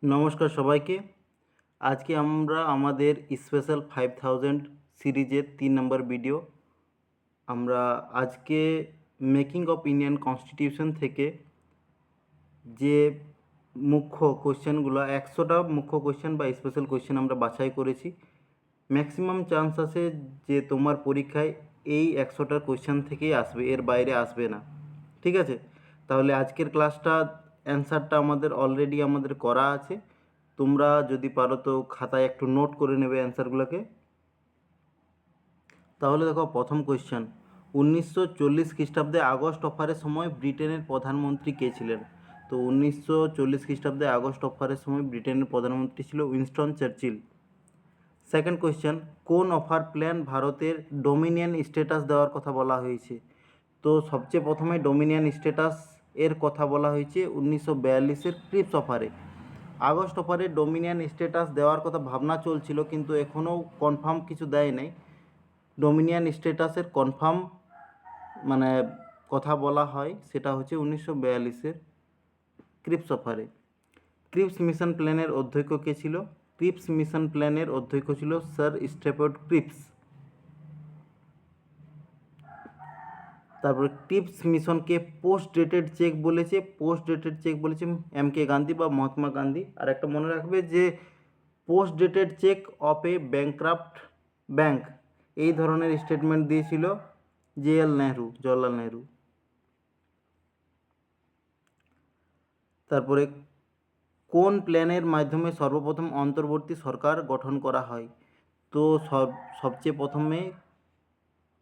নমস্কার সবাইকে। আজকে আমরা আমাদের স্পেশাল 5000 সিরিজের 3 নম্বর ভিডিও। আমরা আজকে মেকিং অফ ইন্ডিয়ান কনস্টিটিউশন থেকে যে মুখ্য কোশ্চেনগুলো 100টা মুখ্য কোশ্চেন বা স্পেশাল কোশ্চেন আমরা বাছাই করেছি। ম্যাক্সিমাম চান্স আছে যে তোমার পরীক্ষায় এই 100টার কোশ্চেন থেকেই আসবে, এর বাইরে আসবে না। ঠিক আছে, তাহলে আজকের ক্লাসটা অ্যান্সারটা অলরেডি আমাদের করা আছে। তোমরা যদি পারো তো খাতায় একটু নোট করে নেবে অ্যান্সারগুলোকে। তাহলে দেখো, প্রথম কোয়েশ্চেন, 1940 খ্রিস্টাব্দে আগস্ট অফারের সময় ব্রিটেনের প্রধানমন্ত্রী কে ছিলেন? তো 1940 খ্রিস্টাব্দে আগস্ট অফারের সময় ব্রিটেনের প্রধানমন্ত্রী ছিল উইনস্টন চার্চিল। সেকেন্ড কোয়েশ্চেন, কোন অফার প্ল্যান ভারতের ডোমিনিয়ন স্ট্যাটাস দেওয়ার কথা বলা হয়েছে? তো সবচেয়ে প্রথমে ডোমিনিয়ন স্ট্যাটাস এর কথা বলা হয়েছে 1942-এর ক্রিপস অফারে। আগস্ট অফারে ডোমিনিয়ন স্ট্যাটাস দেওয়ার কথা ভাবনা চলছিল, কিন্তু এখনও কনফার্ম কিছু দেয় নাই। ডোমিনিয়ন স্ট্যাটাসের কনফার্ম মানে কথা বলা হয় সেটা হচ্ছে 1942-এর ক্রিপস অফারে। ক্রিপস মিশন প্ল্যানের অধ্যক্ষ কে ছিল? ক্রিপস মিশন প্ল্যানের অধ্যক্ষ ছিল স্যার স্ট্যাফোর্ড ক্রিপস। তারপরে ক্রিপস মিশনকে পোস্ট ডেটেড চেক বলেছে, পোস্ট ডেটেড চেক বলেছে MK গান্ধী বা মহাত্মা গান্ধী। আর একটা মনে রাখবে যে post dated cheque of a bankrupt bank, এই ধরনের স্টেটমেন্ট দিয়েছিল JL নেহরু, জওয়াহরলাল নেহরু। তারপরে কোন প্ল্যানের মাধ্যমে সর্বপ্রথম অন্তর্বর্তী সরকার গঠন করা হয়? তো সবচেয়ে প্রথমে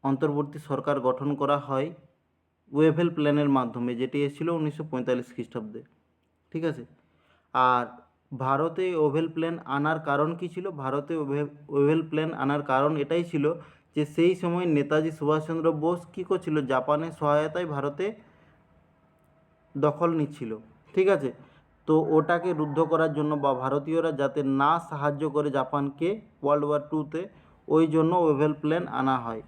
অন্তর্বর্তী সরকার গঠন করা হয় ওয়েভেল প্ল্যানের মাধ্যমে, যেটি এসেছিল 1945 খ্রিস্টাব্দে। ঠিক আছে, আর ভারতে ওভেল প্ল্যান আনার কারণ কী ছিল? ভারতে ওভেল প্ল্যান আনার কারণ এটাই ছিল যে সেই সময় নেতাজি সুভাষচন্দ্র বোস কী করছিল, জাপানের সহায়তায় ভারতে দখল নিচ্ছিল। ঠিক আছে, তো ওটাকে রুদ্ধ করার জন্য বা ভারতীয়রা যাতে না সাহায্য করে জাপানকে World War II-তে, ওই জন্য ওভেল প্ল্যান আনা হয়।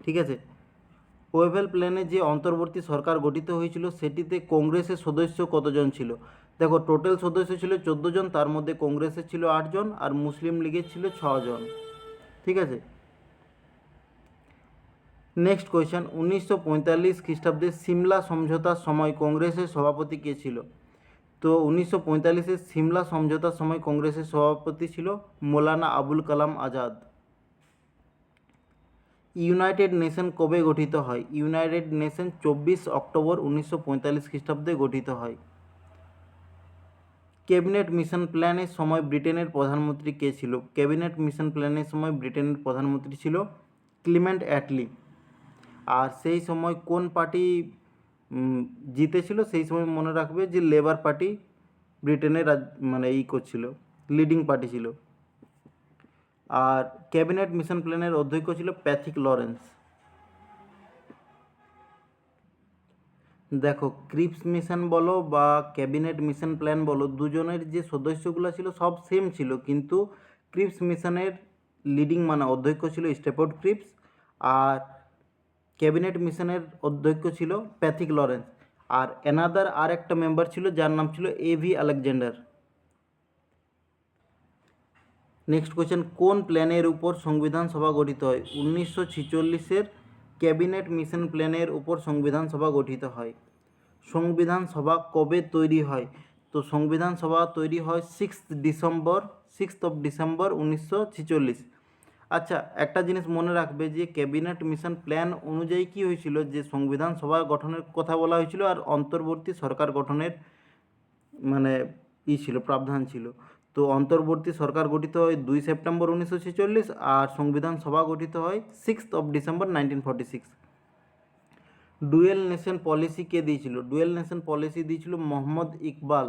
ঠিক আছে, ওয়েভেল প্ল্যানে যে অন্তর্বর্তী সরকার গঠিত হয়েছিল সেটিতে কংগ্রেসের সদস্য কতজন ছিল? দেখো, টোটাল সদস্য ছিল 14 জন, তার মধ্যে কংগ্রেসের ছিল 8 জন আর মুসলিম লীগের ছিল 6 জন। ঠিক আছে, নেক্সট কোয়েশ্চেন, 1945 খ্রিস্টাব্দে সিমলা সমঝোতার সময় কংগ্রেসের সভাপতি কে ছিল? তো 1945-এর সিমলা সমঝোতার সময় কংগ্রেসের সভাপতি ছিল মৌলানা আবুল কালাম আজাদ। ইউনাইটেড নেশন কবে গঠিত হয়? ইউনাইটেড নেশন 24 অক্টোবর 1945 খ্রিস্টাব্দে গঠিত হয়। ক্যাবিনেট মিশন প্ল্যানের সময় ব্রিটেনের প্রধানমন্ত্রী কে ছিল? ক্যাবিনেট মিশন প্ল্যানের সময় ব্রিটেনের প্রধানমন্ত্রী ছিল ক্লিমেন্ট অ্যাটলি। আর সেই সময় কোন পার্টি জিতেছিল? সেই সময় মনে রাখবে যে লেবার পার্টি ব্রিটেনের করছিল, লিডিং পার্টি ছিল। আর ক্যাবিনেট মিশন প্ল্যানের অধ্যক্ষ ছিল প্যাথিক লরেন্স। দেখো, ক্রিপস মিশন বলো বা ক্যাবিনেট মিশন প্ল্যান বলো, দুজনের যে সদস্যগুলো ছিল সব সেম ছিল, কিন্তু ক্রিপস মিশনের লিডিং অধ্যক্ষ ছিল স্ট্যাফোর্ড ক্রিপস, আর ক্যাবিনেট মিশনের অধ্যক্ষ ছিল প্যাথিক লরেন্স। আর আর একটা মেম্বার ছিল যার নাম ছিল AV আলেকজান্ডার। নেক্সট কোয়েশ্চেন, কোন প্ল্যানের উপর সংবিধান সভা গঠিত হয়? 1946-এর ক্যাবিনেট মিশন প্ল্যানের উপর সংবিধান সভা গঠিত হয়। সংবিধান সভা কবে তৈরি হয়? তো সংবিধান সভা তৈরি হয় 6th অফ ডিসেম্বর 1946। আচ্ছা, একটা জিনিস মনে রাখবে যে ক্যাবিনেট মিশন প্ল্যান অনুযায়ী কী হয়েছিল, যে সংবিধান সভা গঠনের কথা বলা হয়েছিল আর অন্তর্বর্তী সরকার গঠনের ছিল, প্রাবধান ছিল। তো অন্তর্বর্তী সরকার গঠিত হয় 2 সেপ্টেম্বর 1946 আর সংবিধান সভা গঠিত হয় 6th of December 1946। Dual nation policy কে দিয়েছিল? ডুয়েল নেশন পলিসি দিয়েছিল মোহাম্মদ ইকবাল।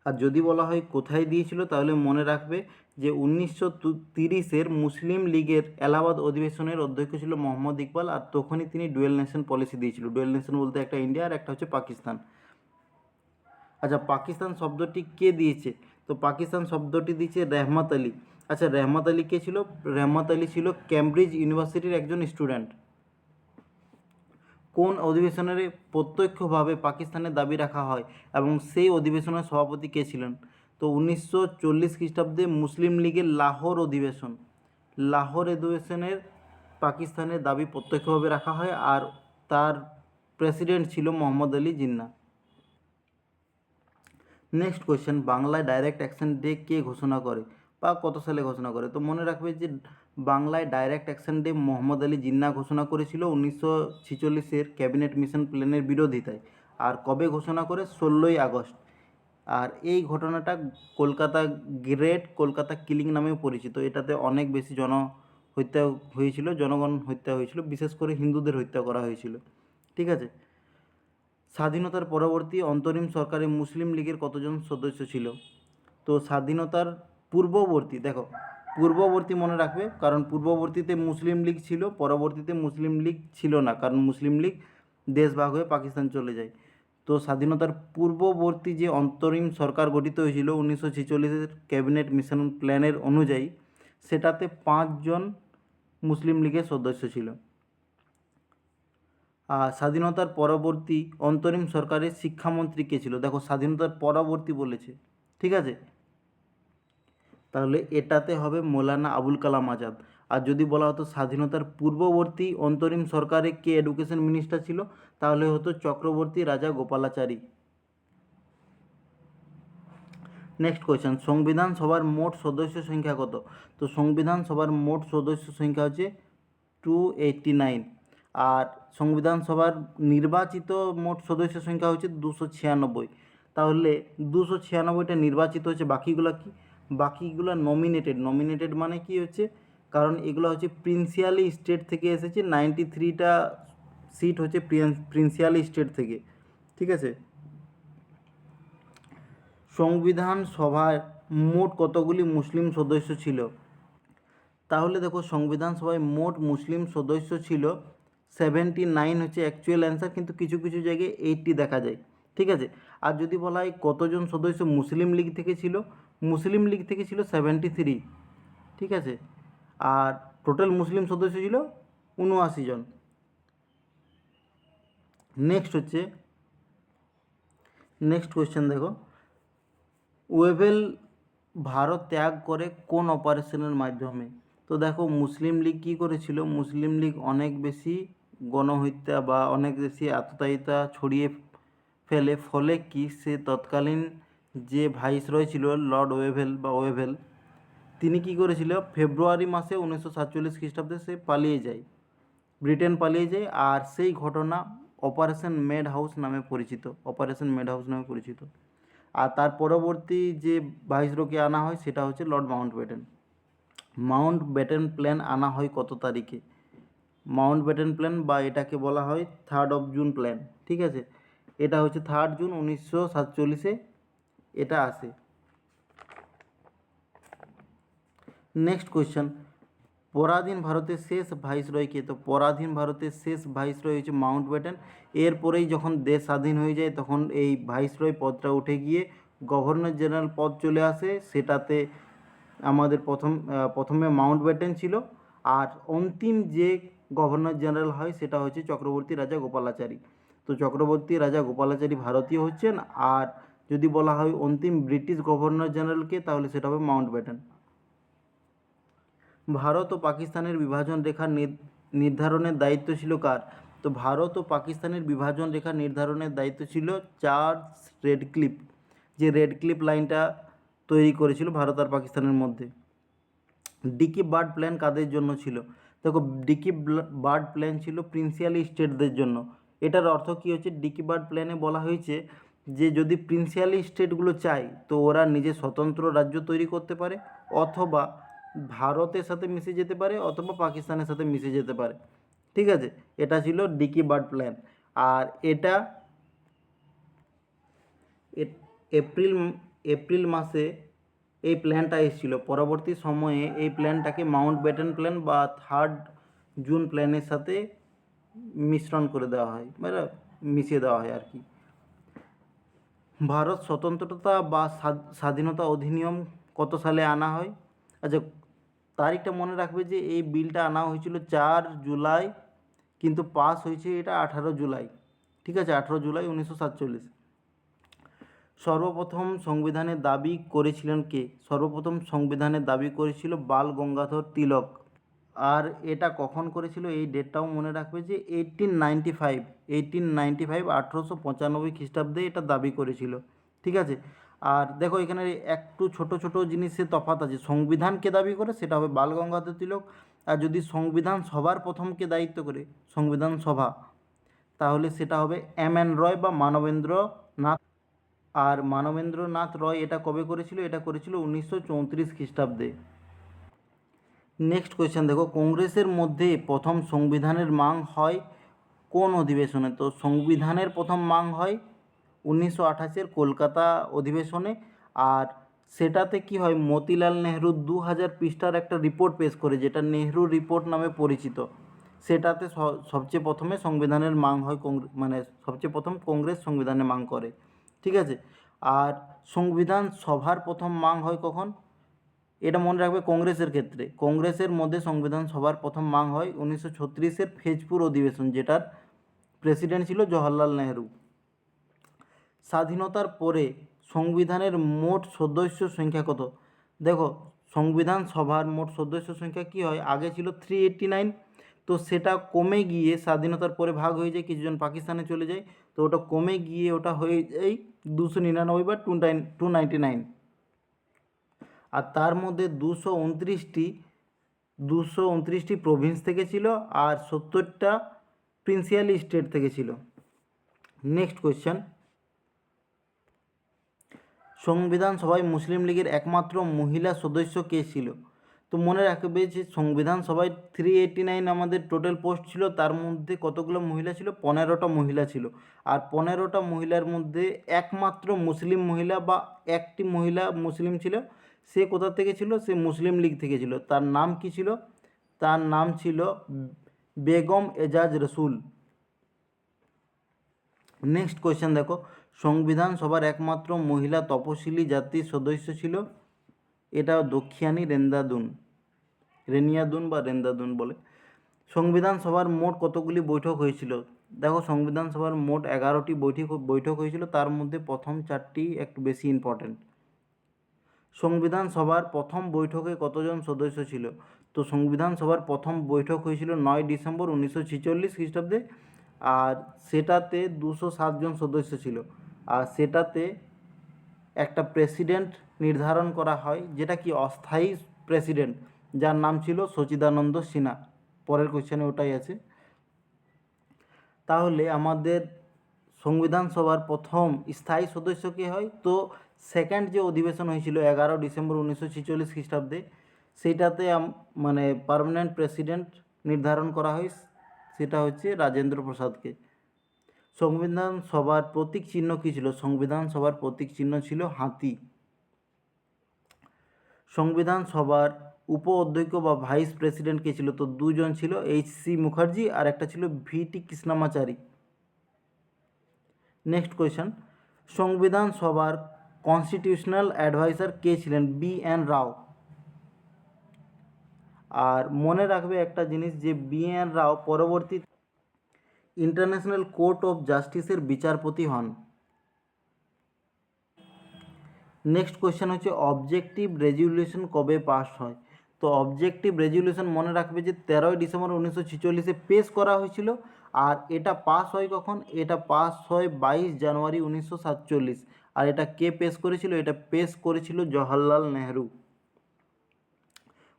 আর যদি বলা হয় কোথায় দিয়েছিল, তাহলে মনে রাখবে যে 1930-এর মুসলিম লীগের এলাহাবাদ অধিবেশনের অধ্যক্ষ ছিল মোহাম্মদ ইকবাল, আর তখনই তিনি ডুয়েল নেশন পলিসি দিয়েছিল। ডুয়েল নেশন বলতে একটা ইন্ডিয়া আর একটা হচ্ছে পাকিস্তান। আচ্ছা, পাকিস্তান শব্দটি কে দিয়েছে? তো পাকিস্তান শব্দটি দিয়েছে রহমত আলী। আচ্ছা, রহমত আলী কে ছিল? রহমত আলী ছিল ক্যামব্রিজ ইউনিভার্সিটির একজন স্টুডেন্ট। কোন অধিবেশনে প্রত্যক্ষভাবে পাকিস্তানের দাবি রাখা হয় এবং সেই অধিবেশনের সভাপতি কে ছিলেন? তো 1940 খ্রিস্টাব্দে মুসলিম লীগের লাহোর অধিবেশন, লাহোর অধিবেশনের পাকিস্তানের দাবি প্রত্যক্ষভাবে রাখা হয়, আর তার প্রেসিডেন্ট ছিল মোহাম্মদ আলী জিন্না। নেক্সট কোয়েশ্চেন, বাংলায় ডাইরেক্ট অ্যাকশন ডে কে ঘোষণা করে বা কত সালে ঘোষণা করে? তো মনে রাখবে যে বাংলায় direct action day Mohammad Ali Jinnah ঘোষণা করেছিল 1946-এর ক্যাবিনেট মিশন প্ল্যানের বিরোধিতায়। আর কবে ঘোষণা করে? 16ই আগস্ট। আর এই ঘটনাটা কলকাতা গ্রেট কলকাতা কিলিং নামেও পরিচিত। এটাতে অনেক বেশি হত্যা হয়েছিল, জনগণ হত্যা হয়েছিল, বিশেষ করে হিন্দুদের হত্যা করা হয়েছিল। ঠিক আছে। স্বাধীনতার পরবর্তী অন্তরিম সরকারে মুসলিম লীগের কতজন সদস্য ছিল? তো স্বাধীনতার পূর্ববর্তী, দেখো পূর্ববর্তী মনে রাখবে, কারণ পূর্ববর্তীতে মুসলিম লীগ ছিল, পরবর্তীতে মুসলিম লীগ ছিল না, কারণ মুসলিম লীগ দেশ ভাগ হয়ে পাকিস্তান চলে যায়। তো স্বাধীনতার পূর্ববর্তী যে অন্তরিম সরকার গঠিত হয়েছিল 1946-এর ক্যাবিনেট মিশন প্ল্যানের অনুযায়ী, সেটাতে 5 জন মুসলিম লীগের সদস্য ছিল। আর স্বাধীনতার পরবর্তী অন্তরিম সরকারের শিক্ষামন্ত্রী কে ছিল? দেখো স্বাধীনতার পরবর্তী বলেছে, ঠিক আছে, তাহলে এটাতে হবে মৌলানা আবুল কালাম আজাদ। আর যদি বলা হতো স্বাধীনতার পূর্ববর্তী অন্তরিম সরকারে কে এডুকেশন মিনিস্টার ছিল, তাহলে হতো চক্রবর্তী রাজা গোপালাচারী। নেক্সট কোয়েশ্চেন, সংবিধান সভার মোট সদস্য সংখ্যা কত? তো সংবিধান সভার মোট সদস্য সংখ্যা হচ্ছে 289। আর সংবিধান সভার নির্বাচিত মোট সদস্য সংখ্যা হচ্ছে 296। তাহলে 296টা নির্বাচিত হচ্ছে, বাকিগুলো কি? বাকিগুলো নমিনেটেড। নমিনেটেড মানে কি হচ্ছে, কারণ এগুলো হচ্ছে প্রিন্সিয়ালি স্টেট থেকে এসেছে, 93টা সিট হচ্ছে প্রিন্সিয়ালি স্টেট থেকে। ঠিক আছে। সংবিধান সভায় মোট কতগুলি মুসলিম সদস্য ছিল? তাহলে দেখো সংবিধান সভায় মোট মুসলিম সদস্য ছিল 79 হচ্ছে অ্যাকচুয়াল অ্যান্সার, কিন্তু কিছু কিছু জায়গায় 80 দেখা যায়। ঠিক আছে। আর যদি বলা হয় কতজন সদস্য মুসলিম লীগ থেকে ছিল, মুসলিম লীগ থেকে ছিল 73। ঠিক আছে। আর টোটাল মুসলিম সদস্য ছিল 79 জন। নেক্সট কোয়েশ্চেন দেখো, ওয়েভেল ভারত ত্যাগ করে কোন অপারেশনের মাধ্যমে? তো দেখো মুসলিম লীগ কী করেছিল, মুসলিম লীগ অনেক বেশি গণহত্যা বা অনেক বেশি আততায়িতা ছড়িয়ে ফেলে, ফলে কি সে তৎকালীন যে ভাইসরয় ছিল লর্ড ওয়েভেল, তিনি কি করেছিল, ফেব্রুয়ারি মাসে 1947 খ্রিস্টাব্দে সে পালিয়ে যায়, ব্রিটেন পালিয়ে যায়। আর সেই ঘটনা অপারেশন মেড হাউস নামে পরিচিত। আর তার পরবর্তী যে ভাইসরয়কে আনা হয় সেটা হচ্ছে লর্ড মাউন্টব্যাটেন প্ল্যান আনা হয় কত তারিখে? মাউন্টব্যাটেন প্ল্যান বা এটাকে বলা হয় 3 জুন প্ল্যান। ঠিক আছে। এটা হচ্ছে 3 জুন 1947-এ এটা আসে। নেক্সট কোয়েশ্চেন, পরাধীন ভারতের শেষ ভাইসরয় কে? তো পরাধীন ভারতের শেষ ভাইসরয় হচ্ছে মাউন্টব্যাটেন। এরপরেই যখন দেশ স্বাধীন হয়ে যায় তখন এই ভাইসরয় পদটা উঠে গিয়ে গভর্নর জেনারেল পদ চলে আসে, সেটাতে আমাদের প্রথমে মাউন্টব্যাটেন ছিল। আর অন্তিম যে গভর্নর জেনারেল হয় সেটা হচ্ছে চক্রবর্তী রাজা গোপালাচারী। তো চক্রবর্তী রাজা গোপালাচারী ভারতীয় হচ্ছেন। আর যদি বলা হয় অন্তিম ব্রিটিশ গভর্নর জেনারেলকে, তাহলে সেটা হবে মাউন্টব্যাটেন। ভারত ও পাকিস্তানের বিভাজন রেখা নির্ধারণের দায়িত্ব ছিল কার? তো ভারত ও পাকিস্তানের বিভাজন রেখা নির্ধারণের দায়িত্ব ছিল চার্লস রেডক্লিফ, যে রেডক্লিফ লাইনটা তৈরি করেছিল ভারত আর পাকিস্তানের মধ্যে। ডিকি বার্ড প্ল্যান কাদের জন্য ছিল? দেখো ডিকি বার্ড প্ল্যান ছিল প্রিন্সিয়ালি স্টেটদের জন্য। এটার অর্থ কী হচ্ছে, ডিকি বার্ড প্ল্যানে বলা হয়েছে যে যদি প্রিন্সিয়ালি স্টেটগুলো চায় তো ওরা নিজে স্বতন্ত্র রাজ্য তৈরি করতে পারে, অথবা ভারতের সাথে মিশে যেতে পারে, অথবা পাকিস্তানের সাথে মিশে যেতে পারে। ঠিক আছে। এটা ছিল ডিকি বার্ড প্ল্যান। আর এটা এপ্রিল মাসে এই প্ল্যানটা এসেছিল। পরবর্তী সময়ে এই প্ল্যানটাকে মাউন্টব্যাটেন প্ল্যান বা 3 জুন প্ল্যানের সাথে মিশ্রণ করে দেওয়া হয়, মানে মিশিয়ে দেওয়া হয় আর কি। ভারত স্বতন্ত্রতা বা স্বাধীনতা অধিনিয়ম কত সালে আনা হয়? আচ্ছা, তারিখটা মনে রাখবে যে এই বিলটা আনা হয়েছিল 4 জুলাই কিন্তু পাস হয়েছে এটা 18 জুলাই, ঠিক আছে, 18 জুলাই 1947। সর্বপ্রথম সংবিধানের দাবি করেছিলেন কে? সর্বপ্রথম সংবিধানের দাবি করেছিল বাল গঙ্গাধর তিলক। আর এটা কখন করেছিল এই ডেটটাও মনে রাখবে যে 1895 1895 খ্রিস্টাব্দে এটা দাবি করেছিল, ঠিক আছে। আর দেখো এখানে একটু ছোট ছোট জিনিসের তফাৎ আছে। সংবিধানকে দাবি করে সেটা হবে বাল গঙ্গাধর তিলক, আর যদি সংবিধান সভার প্রথমকে দায়িত্ব করে সংবিধান সভা, তাহলে সেটা হবে এম.এন. রয় বা মানবেন্দ্র নাথ। আর মানবেন্দ্রনাথ রয় এটা কবে করেছিল? এটা করেছিল 1934 খ্রিস্টাব্দে। নেক্সট কোয়েশ্চেন দেখো, কংগ্রেসের মধ্যে প্রথম সংবিধানের মাং হয় কোন অধিবেশনে? তো সংবিধানের প্রথম মাং হয় 1928-এর কলকাতা অধিবেশনে। আর সেটাতে কি হয়, মতিলাল নেহরু 2000 পৃষ্ঠার একটা রিপোর্ট পেশ করে, যেটা নেহরু রিপোর্ট নামে পরিচিত। সেটাতে সবচেয়ে প্রথমে সংবিধানের মাং হয়, মানে সবচেয়ে প্রথম কংগ্রেস সংবিধানের মাং করে, ঠিক আছে। আর সংবিধান সভার প্রথম মাং হয় কখন? এটা মনে রাখবে কংগ্রেসের ক্ষেত্রে। কংগ্রেসের মধ্যে সংবিধান সভার প্রথম মাং হয় 1936-এর ফেজপুর অধিবেশন, যেটার প্রেসিডেন্ট ছিল জওহরলাল নেহরু। স্বাধীনতার পরে সংবিধানের মোট সদস্য সংখ্যা কত? দেখো সংবিধান সভার মোট সদস্য সংখ্যা কি হয়, আগে ছিল 389, তো সেটা কমে গিয়ে স্বাধীনতার পরে ভাগ হয়ে যায়, কিছুজন পাকিস্তানে চলে যায়, তো ওটা কমে গিয়ে ওটা হয়ে যায় 299 বা 299। আর তার মধ্যে 229টি প্রভিন্স থেকে ছিল, আর 70টা প্রিন্সিয়ালি স্টেট থেকে ছিল। নেক্সট কোয়েশ্চেন, সংবিধান সভায় মুসলিম লীগের একমাত্র মহিলা সদস্য কে ছিল? তো মনে রাখবে যে সংবিধান সভায় 389 আমাদের টোটাল পোস্ট ছিল, তার মধ্যে কতগুলো মহিলা ছিল? 15টা মহিলা ছিল। আর 15টা মহিলার মধ্যে একমাত্র মুসলিম মহিলা বা একটি মহিলা মুসলিম ছিল, সে কোথা থেকে ছিল? সে মুসলিম লীগ থেকে ছিল। তার নাম কি ছিল? তার নাম ছিল বেগম এজাজ রসুল। নেক্সট কোয়েশ্চেন দেখো, সংবিধান সভার একমাত্র মহিলা তপশিলি জাতির সদস্য ছিল, এটা দক্ষিণানী রেনিয়াদুন বা রেন্দাদুন বলে। সংবিধান সভার মোট কতগুলি বৈঠক হয়েছিল? দেখো সংবিধান সভার মোট 11টি বৈঠক হয়েছিল, তার মধ্যে প্রথম 4টি একটু বেশি ইম্পর্টেন্ট। সংবিধান সভার প্রথম বৈঠকে কতজন সদস্য ছিল? তো সংবিধান সভার প্রথম বৈঠক হয়েছিল 9 ডিসেম্বর 1946 খ্রিস্টাব্দে, আর সেটাতে 207 জন সদস্য ছিল। আর সেটাতে একটা প্রেসিডেন্ট নির্ধারণ করা হয়, যেটা কি অস্থায়ী প্রেসিডেন্ট, যার নাম ছিল সচিদানন্দ সিনহা। পরের কোশ্চেনে ওটাই আছে। তাহলে আমাদের সংবিধান সভার প্রথম স্থায়ী সদস্য কে হয়? তো সেকেন্ড যে অধিবেশন হয়েছিল 11 ডিসেম্বর 1946 খ্রিস্টাব্দে, সেইটাতে মানে পার্মানেন্ট প্রেসিডেন্ট নির্ধারণ করা হয়, সেটা হচ্ছে রাজেন্দ্র প্রসাদকে। সংবিধান সভার প্রতীক চিহ্ন কী ছিল? সংবিধান সভার প্রতীক চিহ্ন ছিল হাতি। সংবিধান সভার উপ অধ্যক্ষ বা ভাইস প্রেসিডেন্ট কে ছিল? তো দুজন ছিল, এইচ.সি. মুখার্জি আর একটা ছিল ভি.টি. কৃষ্ণমাচারী। নেক্সট কোয়েশ্চেন, সংবিধান সভার কনস্টিটিউশনাল অ্যাডভাইজার কে ছিলেন? বি.এন. রাও। আর মনে রাখবে একটা জিনিস, যে বি.এন. রাও পরবর্তী ইন্টারন্যাশনাল কোর্ট অফ জাস্টিসের বিচারপতি হন। নেক্সট কোয়েশ্চেন হচ্ছে অবজেক্টিভ রেজুলিউশন কবে পাস হয়? তো অবজেক্টিভ রেজুলিউশন মনে রাখবে যে 13 ডিসেম্বর 1946-এ পেশ করা হয়েছিল। আর এটা পাস হয় কখন? এটা পাস হয় 22 জানুয়ারি 1947। আর এটা কে পেশ করেছিল? এটা পেশ করেছিল জওহরলাল নেহরু।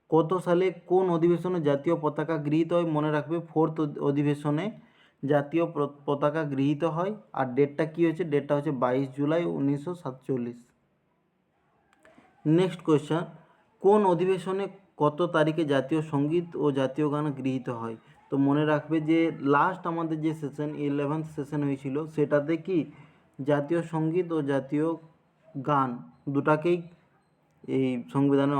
কত সালে কোন অধিবেশনে জাতীয় পতাকা গৃহীত হয়? মনে রাখবে 4th অধিবেশনে জাতীয় পতাকা গৃহীত হয়। আর ডেটটা কী হয়েছে? ডেটটা হচ্ছে 22 জুলাই 1947। নেক্সট কোয়েশ্চেন, কোন অধিবেশনে কত তারিখে জাতীয় সঙ্গীত ও জাতীয় গান গৃহীত হয়? তো মনে রাখবে যে লাস্ট আমাদের যে সেশন 11th সেশন হয়েছিল, সেটাতে কি জাতীয় সঙ্গীত ও জাতীয় গান দুটাকেই এই সংবিধানে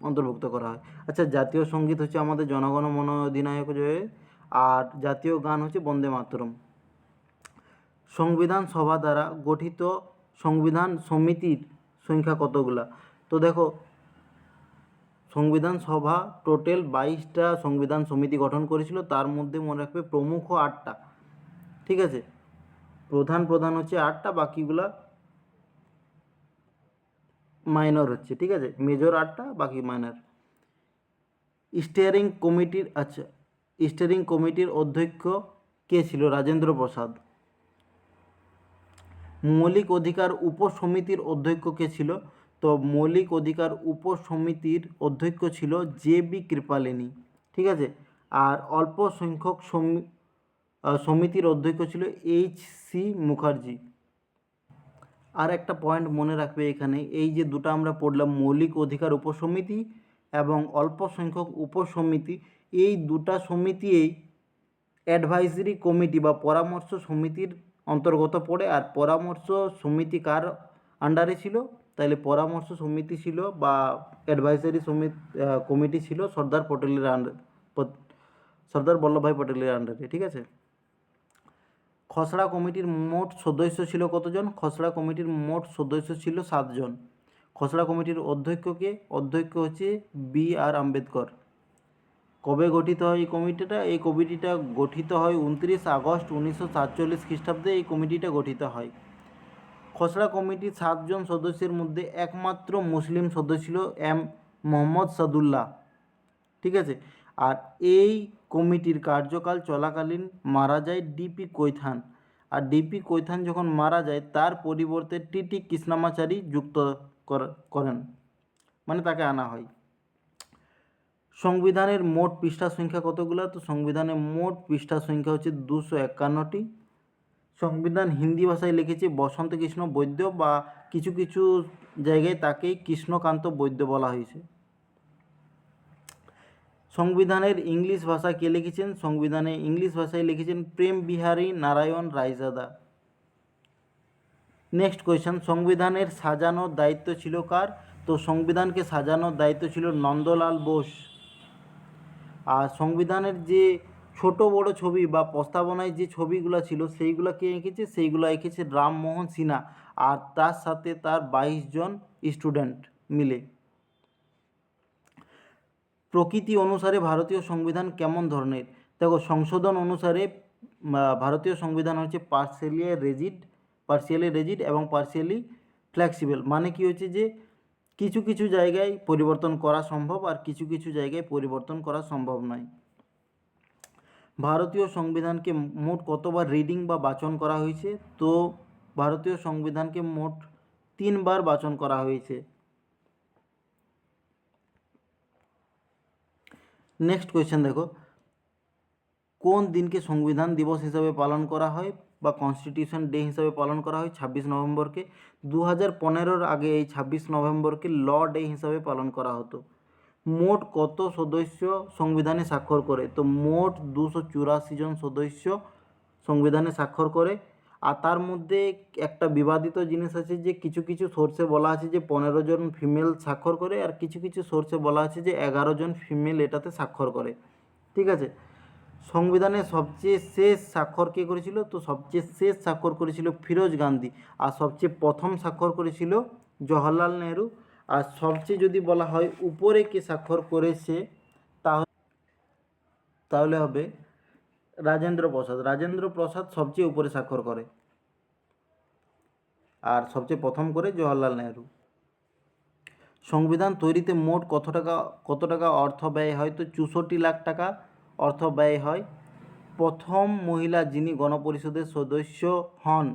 অন্তর্ভুক্ত করা হয়। আচ্ছা, জাতীয় সঙ্গীত হচ্ছে আমাদের জনগণ মন অধিনায়ক জয়, আর জাতীয় গান হচ্ছে বন্দে মাতরম। সংবিধান সভা দ্বারা গঠিত সংবিধান সমিতির সংখ্যা কতগুলা? তো দেখো সংবিধান সভা টোটাল 22টা সংবিধান সমিতি গঠন করেছিল, তার মধ্যে মনে রাখবে প্রমুখ 8টা, ঠিক আছে। প্রধান হচ্ছে 8টা, বাকিগুলা মাইনর হচ্ছে, ঠিক আছে। মেজর 8টা, বাকি মাইনর। স্টিয়ারিং কমিটির অধ্যক্ষ কে ছিল? রাজেন্দ্র প্রসাদ। মৌলিক অধিকার উপসমিতির অধ্যক্ষ কে ছিল? তো মৌলিক অধিকার উপসমিতির অধ্যক্ষ ছিল জে.বি. কৃপালিনী, ঠিক আছে। আর অল্প সংখ্যক সমিতির অধ্যক্ষ ছিল এইচ.সি. মুখার্জি। আর একটা পয়েন্ট মনে রাখবে এখানে, এই যে দুটো আমরা পড়লাম, মৌলিক অধিকার উপসমিতি এবং অল্প সংখ্যক উপসমিতি, এই দুটা সমিতিই অ্যাডভাইজারি কমিটি বা পরামর্শ সমিতির অন্তর্গত পড়ে। আর পরামর্শ সমিতি কার আন্ডারে ছিল? তাহলে পরামর্শ সমিতি ছিল বা অ্যাডভাইজারি কমিটি ছিল সর্দার বল্লভভাই পটেলের আন্ডারে, ঠিক আছে। খসড়া কমিটির মোট সদস্য ছিল কতজন? খসড়া কমিটির মোট সদস্য ছিল 7 জন। খসড়া কমিটির অধ্যক্ষকে? অধ্যক্ষ হচ্ছে বি.আর. আম্বেদকর। কবে গঠিত হয় এই কমিটিটা? এই কমিটিটা গঠিত হয় 29 আগস্ট 1947 খ্রিস্টাব্দে এই কমিটিটা গঠিত হয়। খসড়া কমিটির 7 জন সদস্যের মধ্যে একমাত্র মুসলিম সদস্য ছিল মোহাম্মদ সাদুল্লাহ, ঠিক আছে। আর এই কমিটির কার্যকাল চলাকালীন মারা যায় ডিপি কৈথান। আর ডিপি কৈথান যখন মারা যায়, তার পরিবর্তে টিটি কৃষ্ণমাচারী যুক্ত করেন, মানে তাকে আনা হয়। সংবিধানের মোট পৃষ্ঠা সংখ্যা কতগুলো? তো সংবিধানের মোট পৃষ্ঠা সংখ্যা হচ্ছে 251টি। সংবিধান হিন্দি ভাষায় লিখেছে বসন্ত কৃষ্ণ বৈদ্য, বা কিছু কিছু জায়গায় তাকেই কৃষ্ণকান্ত বৈদ্য বলা হয়েছে। সংবিধানের ইংলিশ ভাষা কে লিখেছেন? সংবিধানে ইংলিশ ভাষায় লিখেছেন প্রেম বিহারী নারায়ণ রায়জাদা। নেক্সট কোয়েশ্চেন, সংবিধানের সাজানোর দায়িত্ব ছিল কার? তো সংবিধানকে সাজানোর দায়িত্ব ছিল নন্দলাল বোস। আর সংবিধানের যে ছোট বড় ছবি বা প্রস্তাবনায় যে ছবিগুলো ছিল সেইগুলো কে এঁকেছে? সেইগুলো এঁকেছে রামমোহন সিনহা, আর তার সাথে তার 22 জন স্টুডেন্ট মিলে। প্রকৃতি অনুসারে ভারতীয় সংবিধান কেমন ধরনের? দেখো, সংশোধন অনুসারে ভারতীয় সংবিধান হচ্ছে পার্সিয়ালি রিজিড এবং পার্সিয়ালি ফ্লেক্সিবল। মানে কি হচ্ছে যে কিছু কিছু জায়গায় পরিবর্তন করা সম্ভব আর কিছু কিছু জায়গায় পরিবর্তন করা সম্ভব নয়। ভারতীয় সংবিধানকে মোট কতবার রিডিং বা বাচন করা হয়েছে? তো ভারতীয় সংবিধানকে মোট 3 বার বাচন করা হয়েছে। নেক্সট কোয়েশ্চেন দেখো, কোন দিনকে সংবিধান দিবস হিসাবে পালন করা হয় বা কনস্টিটিউশন ডে হিসাবে পালন করা হয়? 26 নভেম্বরকে। 2015-র আগে এই 26 নভেম্বরকে ল ডে হিসাবে পালন করা হতো। মোট কত সদস্য সংবিধানে স্বাক্ষর করে? তো মোট 284 জন সদস্য সংবিধানে স্বাক্ষর করে। আর তার মধ্যে একটা বিবাদিত জিনিস আছে যে কিছু কিছু সোর্সে বলা আছে যে 15 জন ফিমেল স্বাক্ষর করে, আর কিছু কিছু সোর্সে বলা আছে যে 11 জন ফিমেল এটাতে স্বাক্ষর করে, ঠিক আছে। সংবিধানে সবচেয়ে শেষ স্বাক্ষর কে করেছিল? তো সবচেয়ে শেষ স্বাক্ষর করেছিল ফিরোজ গান্ধী, আর সবচেয়ে প্রথম স্বাক্ষর করেছিল জওহরলাল নেহরু। আর সবচেয়ে যদি বলা হয় উপরে কে স্বাক্ষর করেছে, তাহলে হবে রাজেন্দ্র প্রসাদ। রাজেন্দ্র প্রসাদ সবচেয়ে উপরে স্বাক্ষর করে, আর সবচেয়ে প্রথম করে জওহরলাল নেহরু। সংবিধান তৈরিতে মোট কত টাকা অর্থ ব্যয় হয়? তো 64 লাখ টাকা অর্থ ব্যয় হয়। প্রথম মহিলা যিনি গণপরিষদের সদস্য হন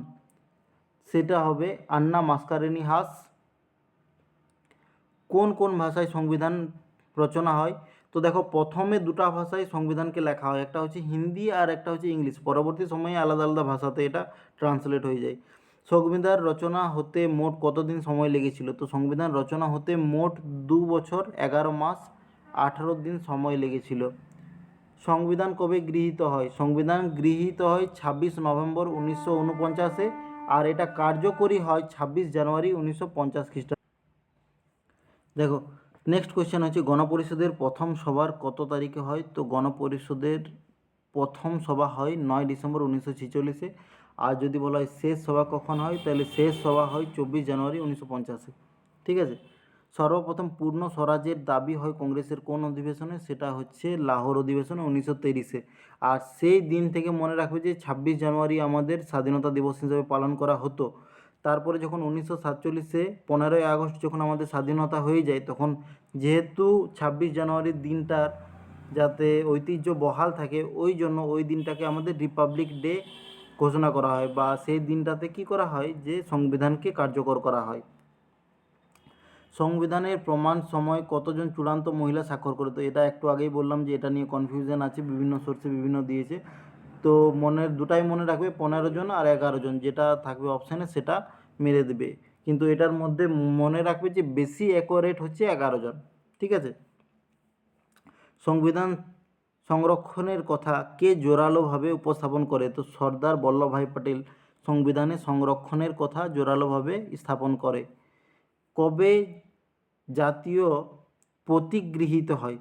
সেটা হবে আন্না মাস্কারেনি হাস। কোন কোন ভাষায় সংবিধান রচনা হয়? তো দেখো, প্রথমে দুটো ভাষায় সংবিধানকে লেখা হয়, একটা হচ্ছে হিন্দি আর একটা হচ্ছে ইংলিশ। পরবর্তী সময়ে আলাদা আলাদা ভাষাতে এটা ট্রান্সলেট হয়ে যায়। সংবিধান রচনা হতে মোট কতদিন সময় লেগেছিল? তো সংবিধান রচনা হতে মোট 2 বছর 11 মাস 18 দিন সময় লেগেছিল। সংবিধান কবে গৃহীত হয়? সংবিধান গৃহীত হয় 26 নভেম্বর 1949-এ, আর এটা কার্যকরী হয় 26 জানুয়ারি 1950 খ্রিস্টাব্দে। দেখো, নেক্সট কোয়েশ্চেন হচ্ছে গণপরিষদের প্রথম সভার কত তারিখে হয়? তো গণপরিষদের প্রথম সভা হয় 9 ডিসেম্বর 1946-এ। আর যদি বলা হয় শেষ সভা কখন হয়, তাহলে শেষ সভা হয় 24 জানুয়ারি 1950-এ, ঠিক আছে। সর্বপ্রথম পূর্ণ স্বরাজের দাবি হয় কংগ্রেসের কোন অধিবেশনে? সেটা হচ্ছে লাহোর অধিবেশনে 1923-এ। আর সেই দিন থেকে মনে রাখবে যে 26 জানুয়ারি আমাদের স্বাধীনতা দিবস হিসেবে পালন করা হতো। তারপরে যখন 1947-এ 15ই আগস্ট যখন আমাদের স্বাধীনতা হয়ে যায়, তখন যেহেতু 26 জানুয়ারির দিনটার যাতে ঐতিহ্য বহাল থাকে, ওই জন্য ওই দিনটাকে আমাদের রিপাবলিক ডে ঘোষণা করা হয়, বা সেই দিনটাতে কি করা হয় যে সংবিধানকে কার্যকর করা হয়। সংবিধানের প্রমাণ সময় কতজন চূড়ান্ত মহিলা স্বাক্ষর করে? তো এটা একটু আগেই বললাম যে এটা নিয়ে কনফিউশন আছে, বিভিন্ন সোর্সে বিভিন্ন দিয়েছে। তো দুটাই মনে রাখবে, 15 জন আর 11 জন, যেটা থাকবে অপশানে সেটা মেরে দেবে। কিন্তু এটার মধ্যে মনে রাখবে যে বেশি অ্যাকুরেট হচ্ছে 11 জন। ঠিক আছে। সংবিধান সংরক্ষণের কথা কে জোরালোভাবে উপস্থাপন করে? তো সর্দার বল্লভভাই পটেল সংবিধানে সংরক্ষণের কথা জোরালোভাবে স্থাপন করে। কবে জাতীয় প্রতীক গৃহীত হয়?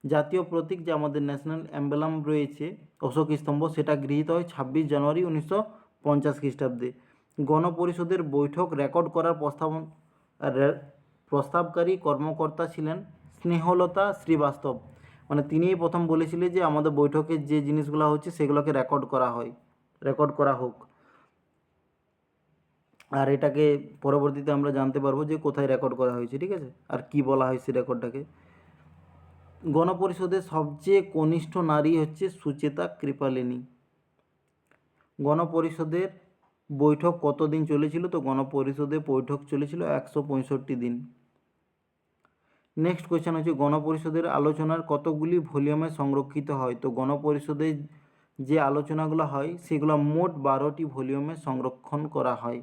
জাতীয় প্রতীক যে আমাদের ন্যাশনাল অ্যাম্বলেম রয়েছে অশোক স্তম্ভ, সেটা গৃহীত হয় 26 জানুয়ারি 1950 খ্রিস্টাব্দে। গণপরিষদের বৈঠক রেকর্ড করার প্রস্তাবকারী কর্মকর্তা ছিলেন স্নেহলতা শ্রীবাস্তব। মানে তিনিই প্রথম বলেছিলেন যে আমাদের বৈঠকে যে জিনিসগুলো হচ্ছে সেগুলোকে রেকর্ড করা হোক। আর এটাকে পরবর্তীতে আমরা জানতে পারবো যে কোথায় রেকর্ড করা হয়েছে। ঠিক আছে, আর কি বলা হয়েছে রেকর্ডটাকে। গণপরিষদের সবচেয়ে কনিষ্ঠ নারী হচ্ছে সুচেতা কৃপালিনী। গণপরিষদের বৈঠক কতদিন চলেছিল? তো গণপরিষদের বৈঠক চলেছিল 165 দিন। নেক্সট কোয়েশ্চেন হচ্ছে গণপরিষদের আলোচনার কতগুলি ভলিউমে সংরক্ষিত হয়? তো গণপরিষদে যে আলোচনাগুলো হয় সেগুলো মোট 12টি ভলিউমে সংরক্ষণ করা হয়।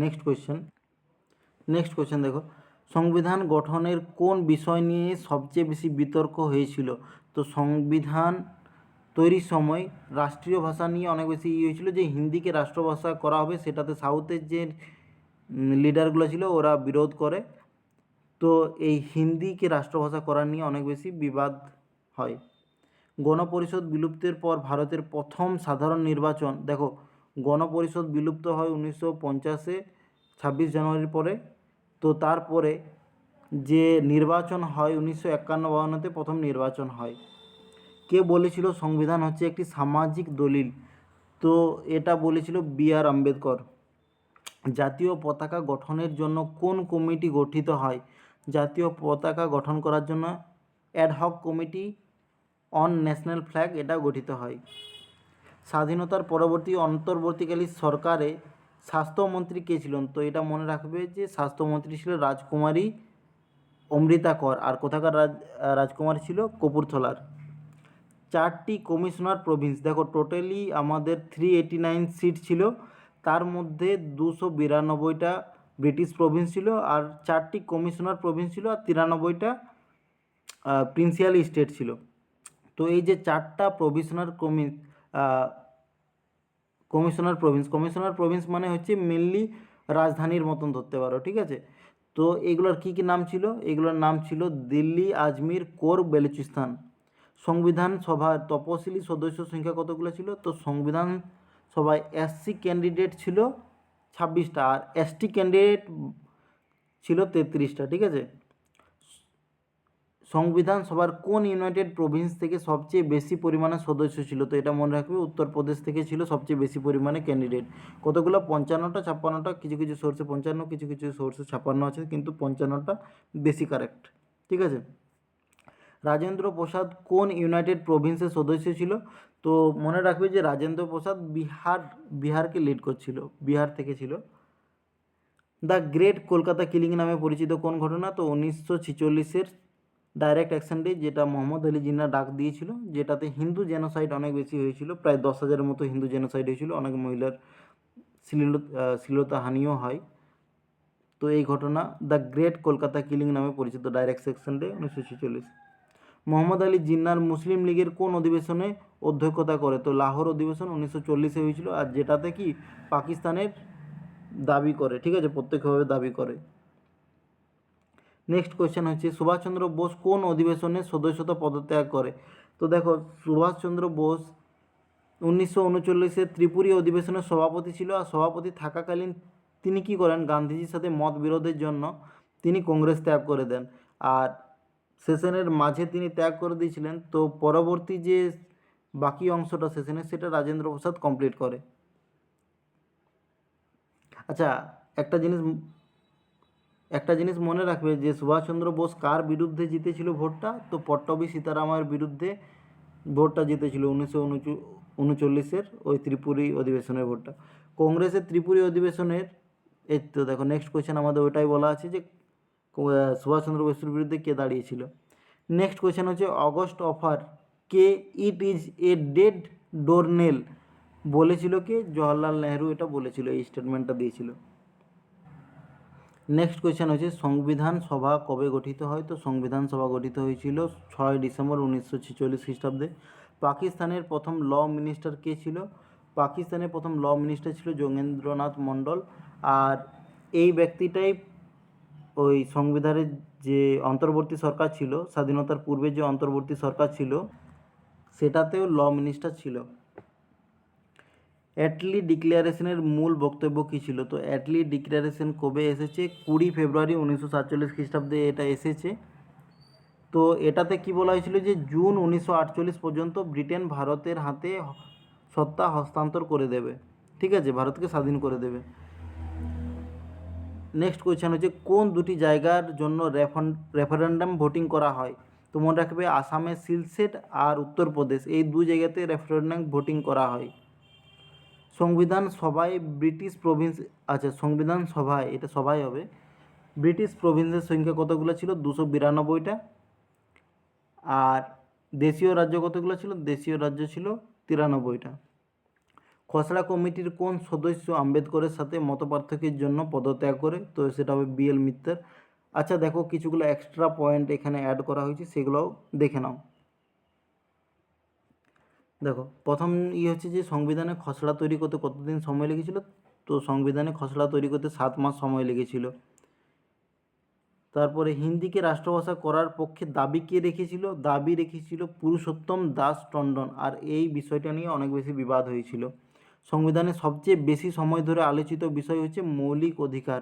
নেক্সট কোয়েশ্চেন দেখো, সংবিধান গঠনের কোন বিষয় নিয়ে সবচেয়ে বেশি বিতর্ক হয়েছিল? তো সংবিধান তৈরির সময় রাষ্ট্রীয় ভাষা নিয়ে অনেক বেশি হয়েছিল, যে হিন্দিকে রাষ্ট্রভাষা করা হবে, সেটাতে সাউথের যে লিডারগুলো ছিল ওরা বিরোধ করে। তো এই হিন্দিকে রাষ্ট্রভাষা করা নিয়ে অনেক বেশি বিবাদ হয়। গণপরিষদ বিলুপ্তির পর ভারতের প্রথম সাধারণ নির্বাচন, দেখো গণপরিষদ বিলুপ্ত হয় 1950-এ 26 জানুয়ারির পরে। তো তারপরে যে নির্বাচন হয় 1951-52-তে প্রথম নির্বাচন হয়। কে বলেছিল সংবিধান হচ্ছে একটি সামাজিক দলিল? তো এটা বলেছিল B.R. আম্বেদকর। জাতীয় পতাকা গঠনের জন্য কোন কমিটি গঠিত হয়? জাতীয় পতাকা গঠন করার জন্য ad hoc committee on national flag এটা গঠিত হয়। স্বাধীনতার পরবর্তী অন্তর্বর্তীকালীন সরকারে স্বাস্থ্যমন্ত্রী কে ছিলেন? তো এটা মনে রাখবে যে স্বাস্থ্যমন্ত্রী ছিল রাজকুমারী অমৃতা কর। আর কোথাকার রাজকুমারী ছিল? কপুরথলার। 4টি কমিশনার প্রভিন্স, দেখো টোটালি আমাদের 389 সিট ছিল, তার মধ্যে 292টা ব্রিটিশ প্রভিন্স ছিল, আর 4টি কমিশনার প্রভিন্স ছিল, আর 93টা প্রিন্সিয়াল স্টেট ছিল। তো এই যে 4টা কমিশনার প্রভিন্স মানে হচ্ছে মেনলি রাজধানীর মতন ধরতে পারো। ঠিক আছে, তো এগুলোর কী কী নাম ছিল? এগুলোর নাম ছিল দিল্লি, আজমির, কোর, বেলুচিস্তান। সংবিধান সভার তপশিলি সদস্য সংখ্যা কতগুলো ছিল? তো সংবিধান সভায় SC ক্যান্ডিডেট ছিল 26টা, আর ST ক্যান্ডিডেট ছিল 33টা। ঠিক আছে, সংবিধান সভার কোন ইউনাইটেড প্রভিন্স থেকে সবচেয়ে বেশি পরিমাণে সদস্য ছিল? তো এটা মনে রাখবে উত্তরপ্রদেশ থেকে ছিল সবচেয়ে বেশি পরিমাণে ক্যান্ডিডেট। কতগুলো? 55টা, 56টা, কিছু কিছু সোর্সে 55, কিছু কিছু সোর্সে 56 আছে, কিন্তু 55টা বেশি কারেক্ট। ঠিক আছে, রাজেন্দ্র প্রসাদ কোন ইউনাইটেড প্রভিন্সের সদস্য ছিল? তো মনে রাখবে যে রাজেন্দ্র প্রসাদ বিহারকে লিড করছিল, বিহার থেকে ছিল। দ্য গ্রেট কলকাতা কিলিং নামে পরিচিত কোন ঘটনা? তো 1946-এর ডাইরেক্ট অ্যাকশন ডে, যেটা মোহাম্মদ আলী জিন্নাহ ডাক দিয়েছিল, যেটাতে হিন্দু জেনোসাইড অনেক বেশি হয়েছিল, প্রায় 10,000-এর মতো হিন্দু জেনোসাইড হয়েছিল, অনেক মহিলার শ্লীলতাহানিও হয়। তো এই ঘটনা দ্য গ্রেট কলকাতা কিলিং নামে পরিচিত, direct action day 1946। Mohammad Ali Jinnah Muslim লীগের কোন অধিবেশনে অধ্যক্ষতা করে? তো লাহোর অধিবেশন 1940-এ হয়েছিল, আর যেটাতে কি পাকিস্তানের দাবি করে। ঠিক আছে, প্রত্যক্ষভাবে দাবি করে। নেক্সট কোয়েশ্চেন হচ্ছে সুভাষচন্দ্র বোস কোন অধিবেশনে সদস্যতা পদত্যাগ করে? তো দেখো সুভাষচন্দ্র বোস 1939-এর ত্রিপুরী অধিবেশনের সভাপতি ছিল, আর সভাপতি থাকাকালীন তিনি কি করেন, গান্ধীজির সাথে মত বিরোধের জন্য তিনি কংগ্রেস ত্যাগ করে দেন। আর সেশনের মাঝে তিনি ত্যাগ করে দিয়েছিলেন, তো পরবর্তী যে বাকি অংশটা সেশনের, সেটা রাজেন্দ্র প্রসাদ কমপ্লিট করে। আচ্ছা, একটা জিনিস একটা জিনিস মনে রাখবে যে সুভাষচন্দ্র বোস কার বিরুদ্ধে জিতেছিল ভোটটা, তো পট্টবী সীতারামের বিরুদ্ধে ভোটটা জিতেছিল 1939-এর ওই ত্রিপুরী অধিবেশনের ভোটটা। কংগ্রেসের ত্রিপুরী অধিবেশনের, এই তো দেখো নেক্সট কোয়েশ্চেন আমাদের ওইটাই বলা আছে যে সুভাষচন্দ্র বসুর বিরুদ্ধে কে দাঁড়িয়েছিল। নেক্সট কোয়েশ্চেন হচ্ছে অগস্ট অফার কে it is a dead doornail বলেছিল কে, জওহরলাল নেহরু এটা বলেছিল, এই স্টেটমেন্টটা দিয়েছিল। নেক্সট কোয়েশ্চেন হচ্ছে সংবিধান সভা কবে গঠিত হয়, তো সংবিধান সভা গঠিত হয়েছিল 6 ডিসেম্বর 1946 খ্রিস্টাব্দে। পাকিস্তানের প্রথম ল মিনিস্টার কে ছিল, পাকিস্তানের প্রথম ল মিনিস্টার ছিল যোগেন্দ্রনাথ মণ্ডল। আর এই ব্যক্তিটাই ওই সংবিধানের যে অন্তর্বর্তী সরকার ছিল, স্বাধীনতার পূর্বে যে অন্তর্বর্তী সরকার ছিল সেটাতেও ল মিনিস্টার ছিল। অ্যাটলি ডিক্লারেশনের মূল বক্তব্য কী ছিল, তো অ্যাটলি ডিক্লারেশন কবে এসেছে, 20 ফেব্রুয়ারি 1947 খ্রিস্টাব্দে এটা এসেছে। তো এটাতে কি বলা হয়েছিল যে জুন 1948 পর্যন্ত ব্রিটেন ভারতের হাতে সত্তা হস্তান্তর করে দেবে, ঠিক আছে, ভারতকে স্বাধীন করে দেবে। নেক্সট কোয়েশ্চেন হচ্ছে কোন দুটি জায়গার জন্য রেফারেন্ডাম ভোটিং করা হয়, তো মনে রাখবে আসামের সিলসেট আর উত্তরপ্রদেশ, এই দু জায়গাতে রেফারেন্ডাম ভোটিং করা হয়। সংবিধান সভায় ব্রিটিশ প্রভিন্স, আচ্ছা সংবিধান সভায়, এটা সভায় হবে, ব্রিটিশ প্রভিন্সের সংখ্যা কতগুলো ছিল, 292টা। আর দেশীয় রাজ্য কতগুলো ছিল, দেশীয় রাজ্য ছিল 93টা। খসড়া কমিটির কোন সদস্য আম্বেদকরের সাথে মতপার্থক্যের জন্য পদত্যাগ করে, তো সেটা হবে BL মিত্তর। আচ্ছা দেখো কিছুগুলো এক্সট্রা পয়েন্ট এখানে অ্যাড করা হয়েছে, সেগুলোও দেখে নাও। দেখো প্রথম হচ্ছে যে সংবিধানের খসড়া তৈরি করতে কতদিন সময় লেগেছিল, তো সংবিধানে খসড়া তৈরি করতে 7 মাস সময় লেগেছিল। তারপরে হিন্দিকে রাষ্ট্রভাষা করার পক্ষে দাবি কে রেখেছিল, দাবি রেখেছিল পুরুষোত্তম দাস টন্ডন, আর এই বিষয়টা নিয়ে অনেক বেশি বিবাদ হয়েছিল। সংবিধানে সবচেয়ে বেশি সময় ধরে আলোচিত বিষয় হচ্ছে মৌলিক অধিকার।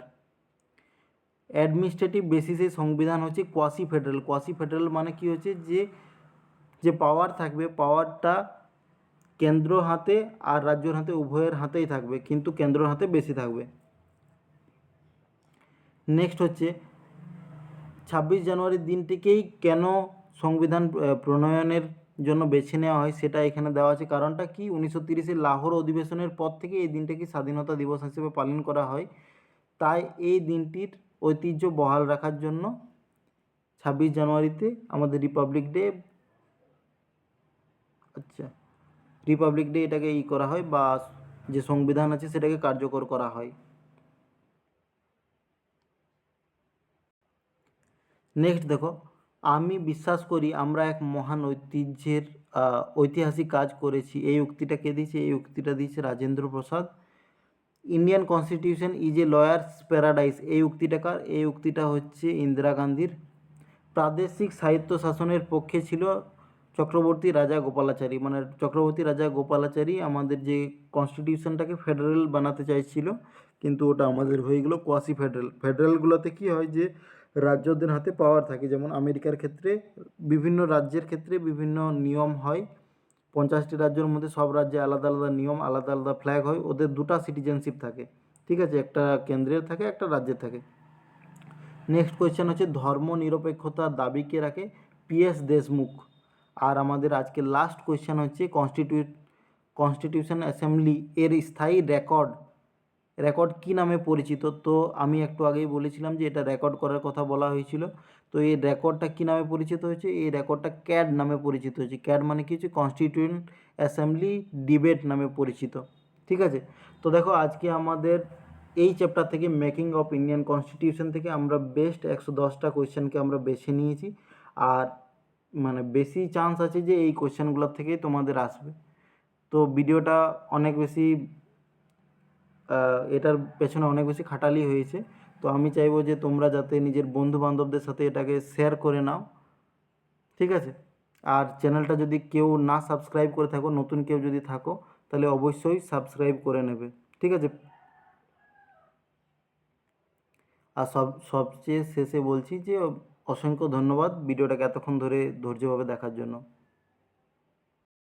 অ্যাডমিনিস্ট্রেটিভ বেসিসে সংবিধান হচ্ছে কোয়াসি ফেডারেল, কোয়াসি ফেডারেল মানে কি হচ্ছে যে যে পাওয়ার থাকবে, পাওয়ারটা কেন্দ্র হাতে আর রাজ্যের হাতে উভয়ের হাতেই থাকবে, কিন্তু কেন্দ্রের হাতে বেশি থাকবে। নেক্সট হচ্ছে 26 জানুয়ারির দিনটিকেই কেন সংবিধান প্রণয়নের জন্য বেছে নেওয়া হয়, সেটা এখানে দেওয়া আছে। কারণটা কি, 1930-এর লাহোর অধিবেশনের পর থেকে এই দিনটাকে স্বাধীনতা দিবস হিসেবে পালন করা হয়, তাই এই দিনটির ঐতিহ্য বহাল রাখার জন্য 26 জানুয়ারিতে আমাদের রিপাবলিক ডে, আচ্ছা রিপাবলিক ডে এটাকে করা হয়, বা যে সংবিধান আছে সেটাকে কার্যকর করা হয়। নেক্সট দেখো, আমি বিশ্বাস করি আমরা এক মহান ঐতিহ্যের ঐতিহাসিক কাজ করেছি, এই উক্তিটা কে দিয়েছে, এই উক্তিটা দিয়েছে Rajendra Prasad. Indian constitution is a lawyer's paradise, এই উক্তিটা কার, এই উক্তিটা হচ্ছে ইন্দিরা গান্ধীর। প্রাদেশিক সাহিত্য শাসনের পক্ষে ছিল চক্রবর্তী রাজা গোপালাচারী, মানে চক্রবর্তী রাজা গোপালাচারী আমাদের যে কনস্টিটিউশনটাকে ফেডারেল বানাতে চাইছিল, কিন্তু ওটা আমাদের হয়ে গেলো কোয়াসি ফেডারেল। ফেডারেলগুলোতে কী হয় যে রাজ্যদের হাতে পাওয়ার থাকে, যেমন আমেরিকার ক্ষেত্রে বিভিন্ন রাজ্যের ক্ষেত্রে বিভিন্ন নিয়ম হয়, 50টি রাজ্যের মধ্যে সব রাজ্যে আলাদা আলাদা নিয়ম, আলাদা আলাদা ফ্ল্যাগ হয়, ওদের দুটো সিটিজেনশিপ থাকে, ঠিক আছে, একটা কেন্দ্রের থাকে একটা রাজ্যের থাকে। নেক্সট কোয়েশ্চেন হচ্ছে ধর্ম নিরপেক্ষতার দাবি কে রাখে, PS দেশমুখ। আর আমাদের আজকে লাস্ট কোয়েশ্চেন হচ্ছে কনস্টিটিউশন অ্যাসেম্বলি এর স্থায়ী রেকর্ড কী নামে পরিচিত, তো আমি একটু আগেই বলেছিলাম যে এটা রেকর্ড করার কথা বলা হয়েছিল, তো এই রেকর্ডটা কী নামে পরিচিত হয়েছে, এই রেকর্ডটা ক্যাড নামে পরিচিত হয়েছে। ক্যাড মানে কি হচ্ছে, কনস্টিটিউয়েন্ট অ্যাসেম্বলি ডিবেট নামে পরিচিত, ঠিক আছে। তো দেখো আজকে আমাদের এই চ্যাপ্টার থেকে মেকিং অফ ইন্ডিয়ান কনস্টিটিউশন থেকে আমরা বেস্ট 110টা কোয়েশ্চেনকে আমরা বেছে নিয়েছি, আর মানে বেশি চান্স আছে যে এই কোয়েশ্চেনগুলোর থেকেই তোমাদের আসবে। তো ভিডিওটা অনেক বেশি এটার পেছনে অনেক বেশি খাটালি হয়েছে, তো আমি চাইবো যে তোমরা যাতে নিজের বন্ধু বান্ধবদের সাথে এটাকে শেয়ার করে নাও, ঠিক আছে। আর চ্যানেলটা যদি কেউ না সাবস্ক্রাইব করে থাকো, নতুন কেউ যদি থাকো, তাহলে অবশ্যই সাবস্ক্রাইব করে নেবে, ঠিক আছে। আর সবচেয়ে শেষে বলছি যে অসংখ্য ধন্যবাদ ভিডিওটাকে এতক্ষণ ধরে ধৈর্যভাবে দেখার জন্য।